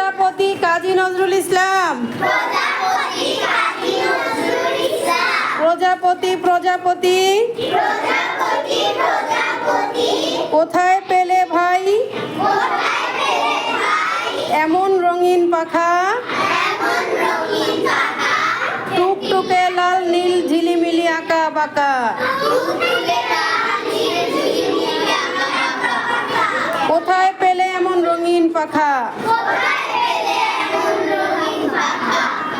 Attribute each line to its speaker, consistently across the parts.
Speaker 1: প্রজাপতি কাজী নজরুল ইসলাম। প্রজাপতি প্রজাপতি কোথায় পেলে ভাই এমন রঙিন পাখা, টুকটুকে লাল নীল ঝিলিমিলি আঁকা বাঁকা। কোথায় পেলে এমন রঙিন পাখা,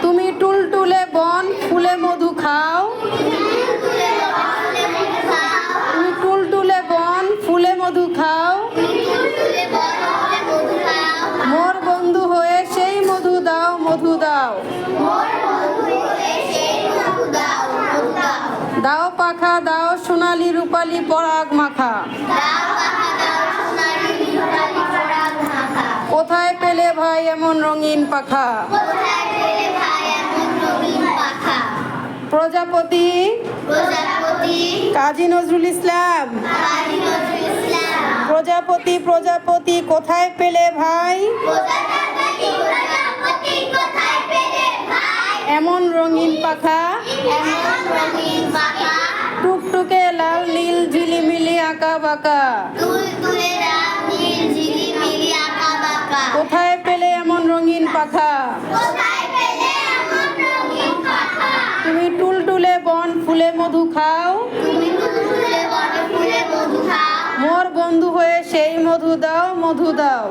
Speaker 1: তুমি টুলটুলে বন ফুলে মধু খাও। তুমি টুলটুলে বন ফুলে মধু খাও, মোর বন্ধু হয়ে সেই মধু দাও মধু দাও। দাও পাখা দাও সোনালি রূপালি পরাগ মাখা। কোথায় পেলে ভাই এমন রঙিন পাখা। প্রজাপতি কাজী নজরুল ইসলাম। প্রজাপতি প্রজাপতি কোথায় পেলে ভাই এমন রঙিন পাখা, টুকটুকে লাল নীল ঝিলিমিলি আঁকা বাঁকা। কোথায় পেলে এমন রঙিন পাখা, তুমি টুলটুলে বন ফুলে মধু খাও। মোর বন্ধু হয়ে সেই মধু দাও মধু দাও।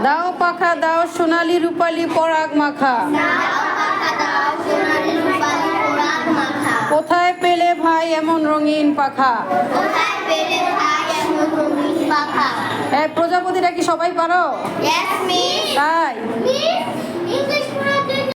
Speaker 1: দাও পাখা দাও সোনালি রূপালি পরাগ মাখা। কোথায় পেলে ভাই এমন রঙিন পাখা। প্রজাপতিটা কি সবাই পারো?